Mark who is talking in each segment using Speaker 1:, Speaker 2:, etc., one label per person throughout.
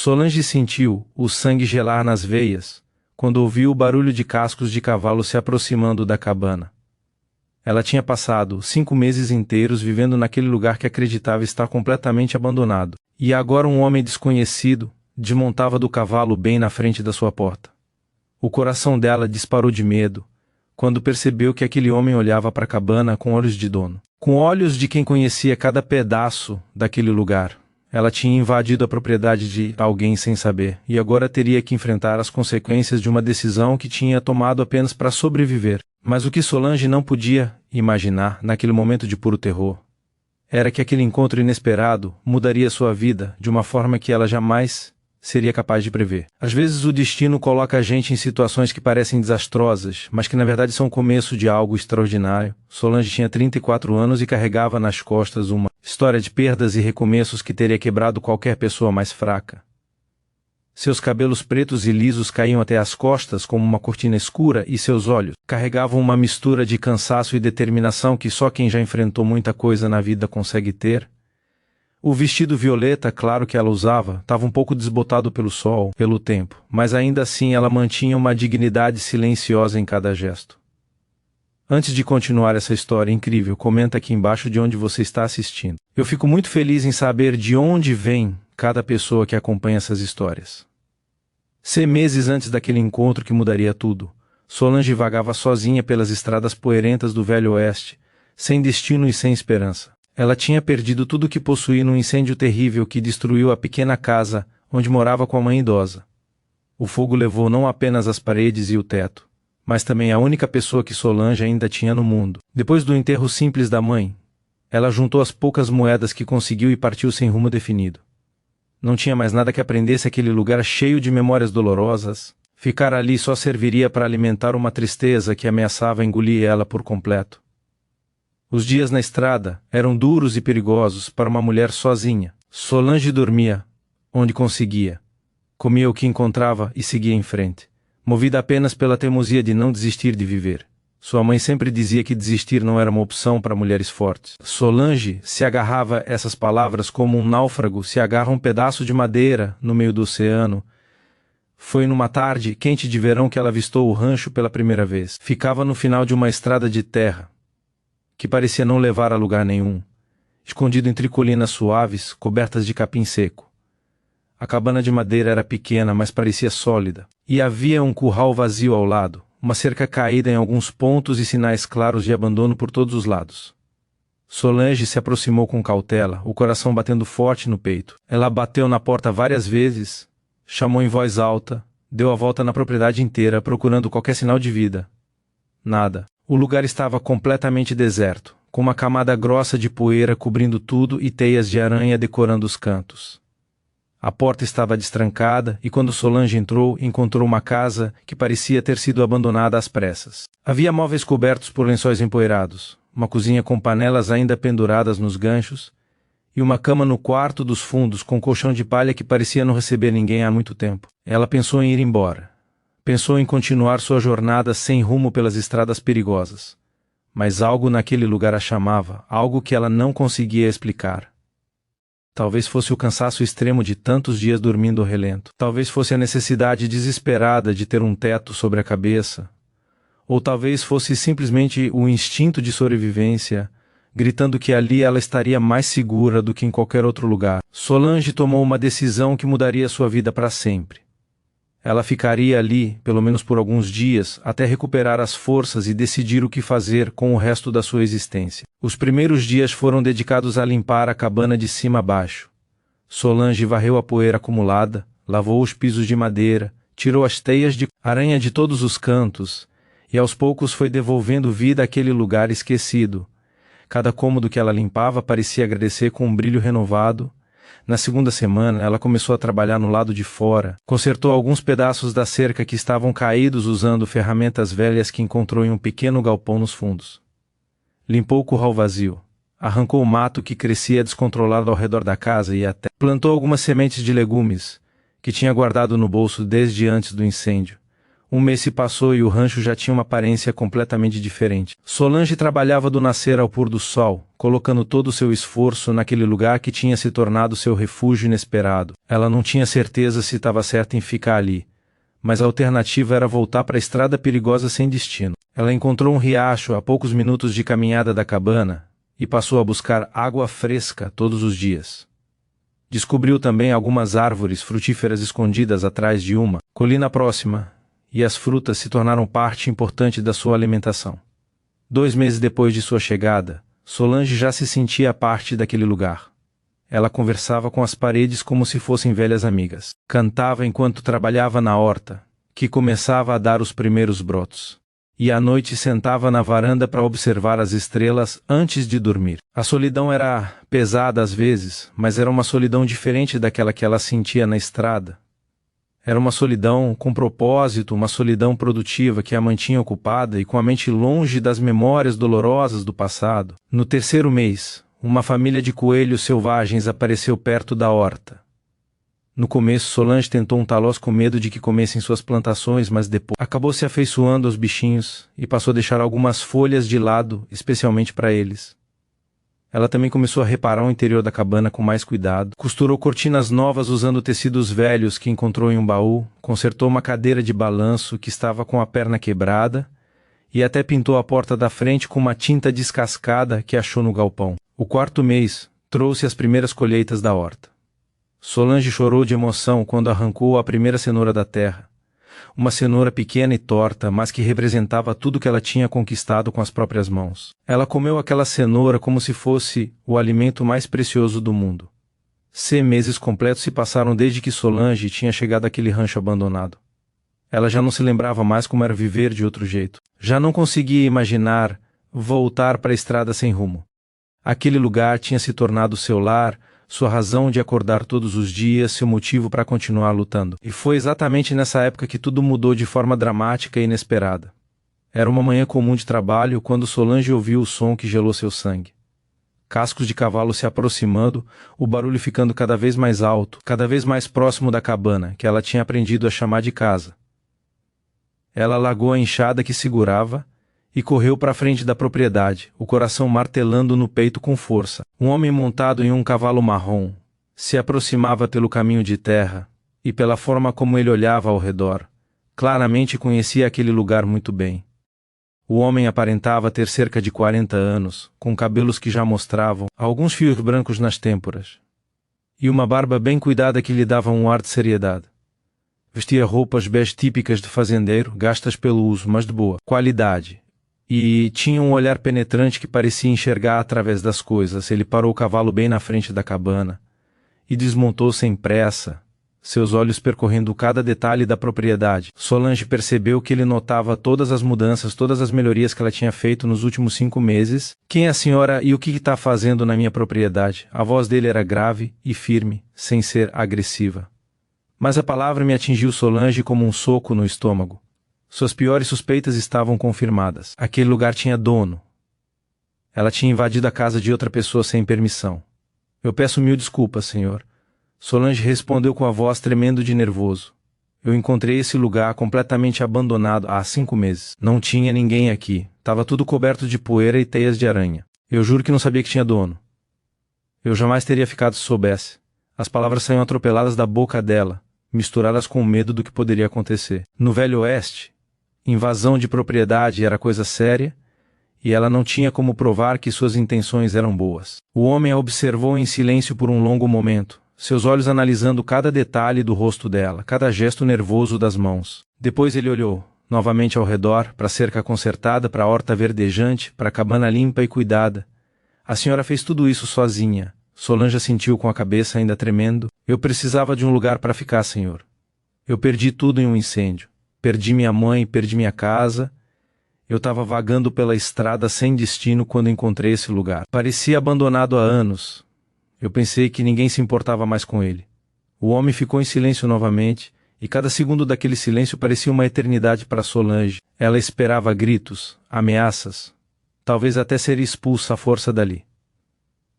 Speaker 1: Solange sentiu o sangue gelar nas veias, quando ouviu o barulho de cascos de cavalo se aproximando da cabana. Ela tinha passado 5 meses inteiros vivendo naquele lugar que acreditava estar completamente abandonado, e agora um homem desconhecido desmontava do cavalo bem na frente da sua porta. O coração dela disparou de medo, quando percebeu que aquele homem olhava para a cabana com olhos de dono. Com olhos de quem conhecia cada pedaço daquele lugar. Ela tinha invadido a propriedade de alguém sem saber, e agora teria que enfrentar as consequências de uma decisão que tinha tomado apenas para sobreviver. Mas o que Solange não podia imaginar, naquele momento de puro terror, era que aquele encontro inesperado mudaria sua vida de uma forma que ela jamais seria capaz de prever. Às vezes o destino coloca a gente em situações que parecem desastrosas, mas que na verdade são o começo de algo extraordinário. Solange tinha 34 anos e carregava nas costas uma história de perdas e recomeços que teria quebrado qualquer pessoa mais fraca. Seus cabelos pretos e lisos caíam até as costas como uma cortina escura e seus olhos carregavam uma mistura de cansaço e determinação que só quem já enfrentou muita coisa na vida consegue ter. O vestido violeta claro que ela usava estava um pouco desbotado pelo sol, pelo tempo, mas ainda assim ela mantinha uma dignidade silenciosa em cada gesto. Antes de continuar essa história incrível, comenta aqui embaixo de onde você está assistindo. Eu fico muito feliz em saber de onde vem cada pessoa que acompanha essas histórias. 6 meses antes daquele encontro que mudaria tudo, Solange vagava sozinha pelas estradas poeirentas do Velho Oeste, sem destino e sem esperança. Ela tinha perdido tudo o que possuía num incêndio terrível que destruiu a pequena casa onde morava com a mãe idosa. O fogo levou não apenas as paredes e o teto, mas também a única pessoa que Solange ainda tinha no mundo. Depois do enterro simples da mãe, ela juntou as poucas moedas que conseguiu e partiu sem rumo definido. Não tinha mais nada que aprendesse aquele lugar cheio de memórias dolorosas. Ficar ali só serviria para alimentar uma tristeza que ameaçava engolir ela por completo. Os dias na estrada eram duros e perigosos para uma mulher sozinha. Solange dormia onde conseguia, comia o que encontrava e seguia em frente, movida apenas pela teimosia de não desistir de viver. Sua mãe sempre dizia que desistir não era uma opção para mulheres fortes. Solange se agarrava a essas palavras como um náufrago se agarra a um pedaço de madeira no meio do oceano. Foi numa tarde quente de verão que ela avistou o rancho pela primeira vez. Ficava no final de uma estrada de terra, que parecia não levar a lugar nenhum, escondido entre colinas suaves, cobertas de capim seco. A cabana de madeira era pequena, mas parecia sólida, e havia um curral vazio ao lado, uma cerca caída em alguns pontos e sinais claros de abandono por todos os lados. Solange se aproximou com cautela, o coração batendo forte no peito. Ela bateu na porta várias vezes, chamou em voz alta, deu a volta na propriedade inteira, procurando qualquer sinal de vida. Nada. O lugar estava completamente deserto, com uma camada grossa de poeira cobrindo tudo e teias de aranha decorando os cantos. A porta estava destrancada e quando Solange entrou, encontrou uma casa que parecia ter sido abandonada às pressas. Havia móveis cobertos por lençóis empoeirados, uma cozinha com panelas ainda penduradas nos ganchos e uma cama no quarto dos fundos com colchão de palha que parecia não receber ninguém há muito tempo. Ela pensou em ir embora. Pensou em continuar sua jornada sem rumo pelas estradas perigosas. Mas algo naquele lugar a chamava, algo que ela não conseguia explicar. Talvez fosse o cansaço extremo de tantos dias dormindo ao relento. Talvez fosse a necessidade desesperada de ter um teto sobre a cabeça. Ou talvez fosse simplesmente o instinto de sobrevivência, gritando que ali ela estaria mais segura do que em qualquer outro lugar. Solange tomou uma decisão que mudaria sua vida para sempre. Ela ficaria ali, pelo menos por alguns dias, até recuperar as forças e decidir o que fazer com o resto da sua existência. Os primeiros dias foram dedicados a limpar a cabana de cima a baixo. Solange varreu a poeira acumulada, lavou os pisos de madeira, tirou as teias de aranha de todos os cantos, e aos poucos foi devolvendo vida àquele lugar esquecido. Cada cômodo que ela limpava parecia agradecer com um brilho renovado. Na segunda semana, ela começou a trabalhar no lado de fora. Consertou alguns pedaços da cerca que estavam caídos usando ferramentas velhas que encontrou em um pequeno galpão nos fundos. Limpou o curral vazio. Arrancou o mato que crescia descontrolado ao redor da casa e até plantou algumas sementes de legumes que tinha guardado no bolso desde antes do incêndio. Um mês se passou e o rancho já tinha uma aparência completamente diferente. Solange trabalhava do nascer ao pôr do sol, colocando todo o seu esforço naquele lugar que tinha se tornado seu refúgio inesperado. Ela não tinha certeza se estava certa em ficar ali, mas a alternativa era voltar para a estrada perigosa sem destino. Ela encontrou um riacho a poucos minutos de caminhada da cabana e passou a buscar água fresca todos os dias. Descobriu também algumas árvores frutíferas escondidas atrás de uma colina próxima, e as frutas se tornaram parte importante da sua alimentação. 2 meses depois de sua chegada, Solange já se sentia parte daquele lugar. Ela conversava com as paredes como se fossem velhas amigas. Cantava enquanto trabalhava na horta, que começava a dar os primeiros brotos. E à noite sentava na varanda para observar as estrelas antes de dormir. A solidão era pesada às vezes, mas era uma solidão diferente daquela que ela sentia na estrada. Era uma solidão com propósito, uma solidão produtiva que a mantinha ocupada e com a mente longe das memórias dolorosas do passado. No 3º mês, uma família de coelhos selvagens apareceu perto da horta. No começo, Solange tentou untá-los com medo de que comessem suas plantações, mas depois acabou se afeiçoando aos bichinhos e passou a deixar algumas folhas de lado, especialmente para eles. Ela também começou a reparar o interior da cabana com mais cuidado, costurou cortinas novas usando tecidos velhos que encontrou em um baú, consertou uma cadeira de balanço que estava com a perna quebrada e até pintou a porta da frente com uma tinta descascada que achou no galpão. O 4º mês trouxe as primeiras colheitas da horta. Solange chorou de emoção quando arrancou a primeira cenoura da terra. Uma cenoura pequena e torta, mas que representava tudo que ela tinha conquistado com as próprias mãos. Ela comeu aquela cenoura como se fosse o alimento mais precioso do mundo. 6 meses completos se passaram desde que Solange tinha chegado àquele rancho abandonado. Ela já não se lembrava mais como era viver de outro jeito. Já não conseguia imaginar voltar para a estrada sem rumo. Aquele lugar tinha se tornado seu lar, sua razão de acordar todos os dias, seu motivo para continuar lutando. E foi exatamente nessa época que tudo mudou de forma dramática e inesperada. Era uma manhã comum de trabalho quando Solange ouviu o som que gelou seu sangue. Cascos de cavalo se aproximando, o barulho ficando cada vez mais alto, cada vez mais próximo da cabana, que ela tinha aprendido a chamar de casa. Ela largou a enxada que segurava e correu para a frente da propriedade, o coração martelando no peito com força. Um homem montado em um cavalo marrom se aproximava pelo caminho de terra, e pela forma como ele olhava ao redor, claramente conhecia aquele lugar muito bem. O homem aparentava ter cerca de 40 anos, com cabelos que já mostravam alguns fios brancos nas têmporas, e uma barba bem cuidada que lhe dava um ar de seriedade. Vestia roupas bege típicas de fazendeiro, gastas pelo uso, mas de boa qualidade. E tinha um olhar penetrante que parecia enxergar através das coisas. Ele parou o cavalo bem na frente da cabana e desmontou sem pressa, seus olhos percorrendo cada detalhe da propriedade. Solange percebeu que ele notava todas as mudanças, todas as melhorias que ela tinha feito nos últimos 5 meses. Quem é a senhora e o que está fazendo na minha propriedade? A voz dele era grave e firme, sem ser agressiva. Mas a palavra me atingiu Solange como um soco no estômago. Suas piores suspeitas estavam confirmadas. Aquele lugar tinha dono. Ela tinha invadido a casa de outra pessoa sem permissão. Eu peço 1000 desculpas, senhor. Solange respondeu com a voz tremendo de nervoso. Eu encontrei esse lugar completamente abandonado há 5 meses. Não tinha ninguém aqui. Estava tudo coberto de poeira e teias de aranha. Eu juro que não sabia que tinha dono. Eu jamais teria ficado se soubesse. As palavras saíam atropeladas da boca dela, misturadas com o medo do que poderia acontecer. No Velho Oeste, invasão de propriedade era coisa séria, e ela não tinha como provar que suas intenções eram boas. O homem a observou em silêncio por um longo momento, seus olhos analisando cada detalhe do rosto dela, cada gesto nervoso das mãos. Depois ele olhou, novamente ao redor, para a cerca consertada, para a horta verdejante, para a cabana limpa e cuidada. A senhora fez tudo isso sozinha. Solange assentiu com a cabeça ainda tremendo. Eu precisava de um lugar para ficar, senhor. Eu perdi tudo em um incêndio. Perdi minha mãe, perdi minha casa. Eu estava vagando pela estrada sem destino quando encontrei esse lugar. Parecia abandonado há anos. Eu pensei que ninguém se importava mais com ele. O homem ficou em silêncio novamente, e cada segundo daquele silêncio parecia uma eternidade para Solange. Ela esperava gritos, ameaças, talvez até ser expulsa à força dali.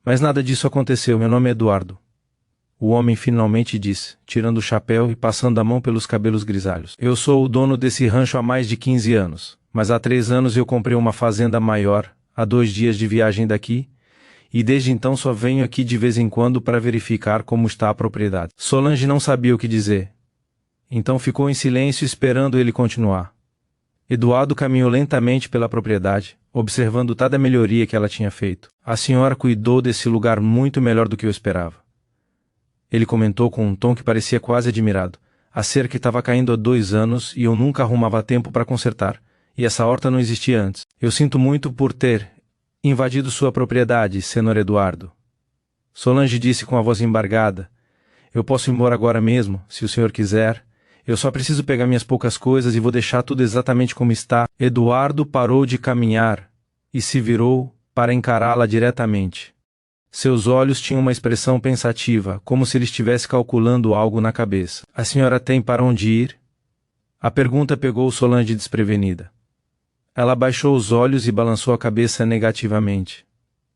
Speaker 1: Mas nada disso aconteceu. Meu nome é Eduardo. o homem finalmente disse, tirando o chapéu e passando a mão pelos cabelos grisalhos. Eu sou o dono desse rancho há mais de 15 anos, mas há 3 anos eu comprei uma fazenda maior, a 2 dias de viagem daqui, e desde então só venho aqui de vez em quando para verificar como está a propriedade. Solange não sabia o que dizer. Então ficou em silêncio esperando ele continuar. Eduardo caminhou lentamente pela propriedade, observando toda a melhoria que ela tinha feito. A senhora cuidou desse lugar muito melhor do que eu esperava. Ele comentou com um tom que parecia quase admirado. A cerca estava caindo há 2 anos e eu nunca arrumava tempo para consertar, e essa horta não existia antes. Eu sinto muito por ter invadido sua propriedade, senhor Eduardo. Solange disse com a voz embargada. Eu posso ir embora agora mesmo, se o senhor quiser. Eu só preciso pegar minhas poucas coisas e vou deixar tudo exatamente como está. Eduardo parou de caminhar e se virou para encará-la diretamente. Seus olhos tinham uma expressão pensativa, como se ele estivesse calculando algo na cabeça. A senhora tem para onde ir? A pergunta pegou Solange desprevenida. Ela baixou os olhos e balançou a cabeça negativamente.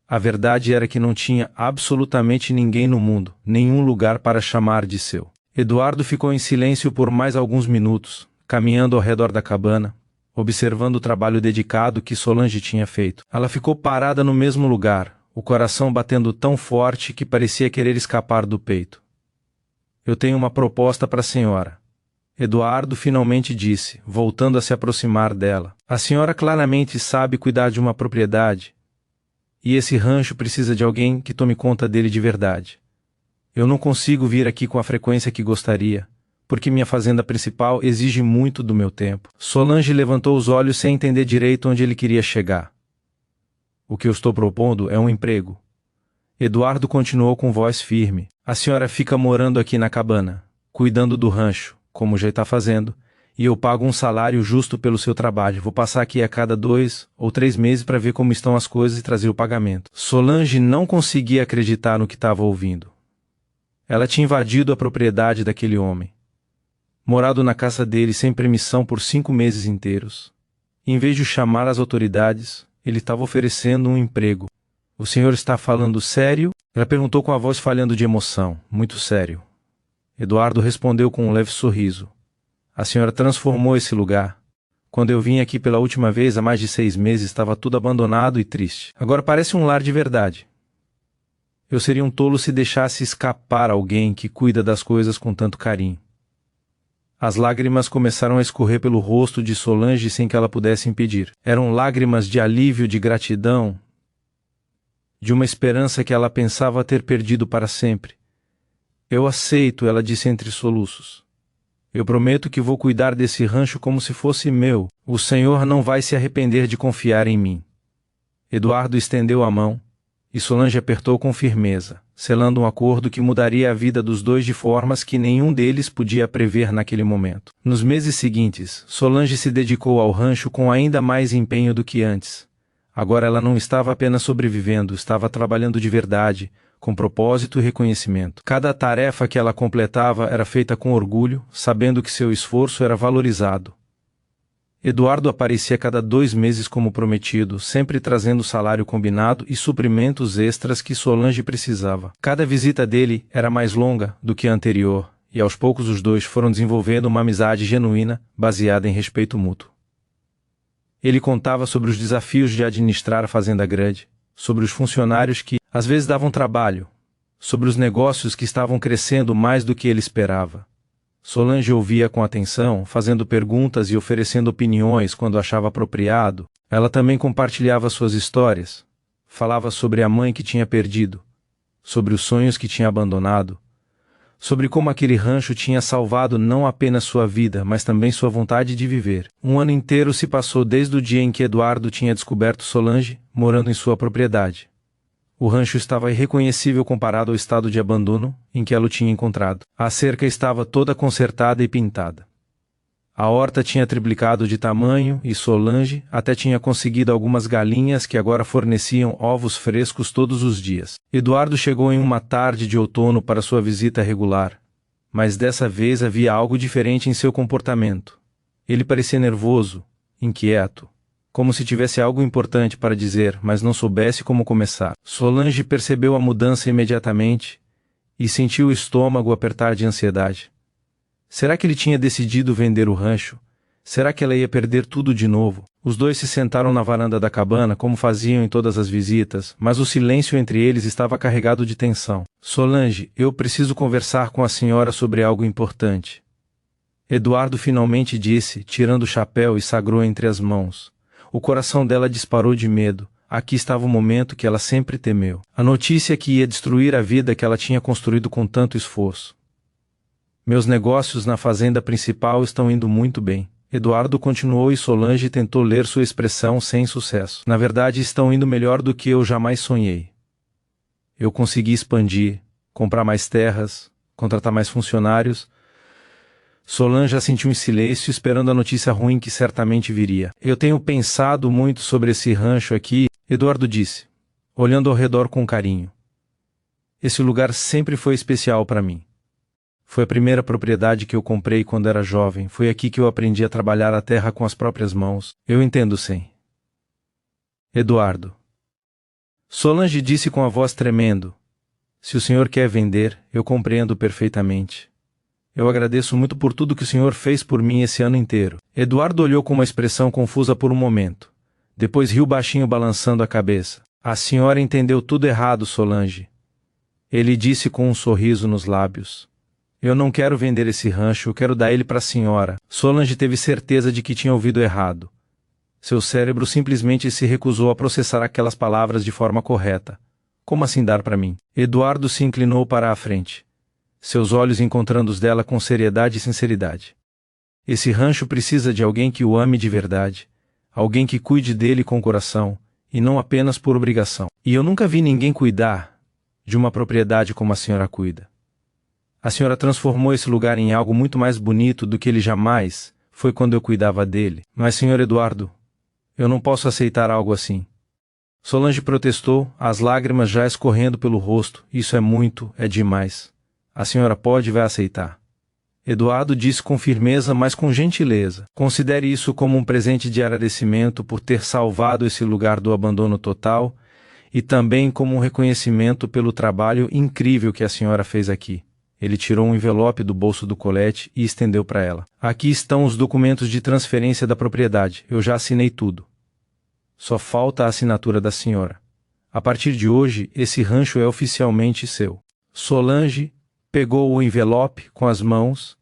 Speaker 1: A verdade era que não tinha absolutamente ninguém no mundo, nenhum lugar para chamar de seu. Eduardo ficou em silêncio por mais alguns minutos, caminhando ao redor da cabana, observando o trabalho dedicado que Solange tinha feito. Ela ficou parada no mesmo lugar, o coração batendo tão forte que parecia querer escapar do peito. Eu tenho uma proposta para a senhora. Eduardo finalmente disse, voltando a se aproximar dela. A senhora claramente sabe cuidar de uma propriedade, e esse rancho precisa de alguém que tome conta dele de verdade. Eu não consigo vir aqui com a frequência que gostaria, porque minha fazenda principal exige muito do meu tempo. Solange levantou os olhos sem entender direito onde ele queria chegar. O que eu estou propondo é um emprego. Eduardo continuou com voz firme. A senhora fica morando aqui na cabana, cuidando do rancho, como já está fazendo, e eu pago um salário justo pelo seu trabalho. Vou passar aqui a cada 2 ou 3 meses para ver como estão as coisas e trazer o pagamento. Solange não conseguia acreditar no que estava ouvindo. Ela tinha invadido a propriedade daquele homem, morado na casa dele sem permissão por 5 meses inteiros. E, em vez de chamar as autoridades, ele estava oferecendo um emprego. O senhor está falando sério? Ela perguntou com a voz falhando de emoção. Muito sério. Eduardo respondeu com um leve sorriso. A senhora transformou esse lugar. Quando eu vim aqui pela última vez, há mais de 6 meses, estava tudo abandonado e triste. Agora parece um lar de verdade. Eu seria um tolo se deixasse escapar alguém que cuida das coisas com tanto carinho. As lágrimas começaram a escorrer pelo rosto de Solange sem que ela pudesse impedir. Eram lágrimas de alívio, de gratidão, de uma esperança que ela pensava ter perdido para sempre. Eu aceito, ela disse entre soluços. Eu prometo que vou cuidar desse rancho como se fosse meu. O senhor não vai se arrepender de confiar em mim. Eduardo estendeu a mão, e Solange apertou com firmeza, selando um acordo que mudaria a vida dos dois de formas que nenhum deles podia prever naquele momento. Nos meses seguintes, Solange se dedicou ao rancho com ainda mais empenho do que antes. Agora ela não estava apenas sobrevivendo, estava trabalhando de verdade, com propósito e reconhecimento. Cada tarefa que ela completava era feita com orgulho, sabendo que seu esforço era valorizado. Eduardo aparecia a cada 2 meses como prometido, sempre trazendo o salário combinado e suprimentos extras que Solange precisava. Cada visita dele era mais longa do que a anterior, e aos poucos os dois foram desenvolvendo uma amizade genuína, baseada em respeito mútuo. Ele contava sobre os desafios de administrar a fazenda grande, sobre os funcionários que, às vezes, davam trabalho, sobre os negócios que estavam crescendo mais do que ele esperava. Solange ouvia com atenção, fazendo perguntas e oferecendo opiniões quando achava apropriado. Ela também compartilhava suas histórias. Falava sobre a mãe que tinha perdido, sobre os sonhos que tinha abandonado, sobre como aquele rancho tinha salvado não apenas sua vida, mas também sua vontade de viver. Um ano inteiro se passou desde o dia em que Eduardo tinha descoberto Solange, morando em sua propriedade. O rancho estava irreconhecível comparado ao estado de abandono em que ela o tinha encontrado. A cerca estava toda consertada e pintada. A horta tinha triplicado de tamanho e Solange até tinha conseguido algumas galinhas que agora forneciam ovos frescos todos os dias. Eduardo chegou em uma tarde de outono para sua visita regular, mas dessa vez havia algo diferente em seu comportamento. Ele parecia nervoso, inquieto, como se tivesse algo importante para dizer, mas não soubesse como começar. Solange percebeu a mudança imediatamente E sentiu o estômago apertar de ansiedade. Será que ele tinha decidido vender o rancho? Será que ela ia perder tudo de novo? Os dois se sentaram na varanda da cabana como faziam em todas as visitas, mas o silêncio entre eles estava carregado de tensão. Solange, eu preciso conversar com a senhora sobre algo importante. Eduardo finalmente disse, tirando o chapéu e sagrou entre as mãos. O coração dela disparou de medo. Aqui estava o momento que ela sempre temeu. A notícia que ia destruir a vida que ela tinha construído com tanto esforço. Meus negócios na fazenda principal estão indo muito bem. Eduardo continuou e Solange tentou ler sua expressão sem sucesso. Na verdade, estão indo melhor do que eu jamais sonhei. Eu consegui expandir, comprar mais terras, contratar mais funcionários. Solange assentiu em silêncio, esperando a notícia ruim que certamente viria. Eu tenho pensado muito sobre esse rancho aqui, Eduardo disse, olhando ao redor com carinho. Esse lugar sempre foi especial para mim. Foi a primeira propriedade que eu comprei quando era jovem. Foi aqui que eu aprendi a trabalhar a terra com as próprias mãos. Eu entendo sim. Eduardo. Solange disse com a voz tremendo. Se o senhor quer vender, eu compreendo perfeitamente. Eu agradeço muito por tudo que o senhor fez por mim esse ano inteiro. Eduardo olhou com uma expressão confusa por um momento. Depois riu baixinho balançando a cabeça. A senhora entendeu tudo errado, Solange. Ele disse com um sorriso nos lábios. Eu não quero vender esse rancho, eu quero dar ele para a senhora. Solange teve certeza de que tinha ouvido errado. Seu cérebro simplesmente se recusou a processar aquelas palavras de forma correta. Como assim dar para mim? Eduardo se inclinou para a frente. Seus olhos encontrando os dela com seriedade e sinceridade. Esse rancho precisa de alguém que o ame de verdade. Alguém que cuide dele com o coração, e não apenas por obrigação. E eu nunca vi ninguém cuidar de uma propriedade como a senhora cuida. A senhora transformou esse lugar em algo muito mais bonito do que ele jamais foi quando eu cuidava dele. Mas, senhor Eduardo, eu não posso aceitar algo assim. Solange protestou, as lágrimas já escorrendo pelo rosto. Isso é muito, é demais. A senhora pode e vai aceitar. Eduardo disse com firmeza, mas com gentileza. Considere isso como um presente de agradecimento por ter salvado esse lugar do abandono total e também como um reconhecimento pelo trabalho incrível que a senhora fez aqui. Ele tirou um envelope do bolso do colete e estendeu para ela. Aqui estão os documentos de transferência da propriedade. Eu já assinei tudo. Só falta a assinatura da senhora. A partir de hoje, esse rancho é oficialmente seu. Solange pegou o envelope com as mãos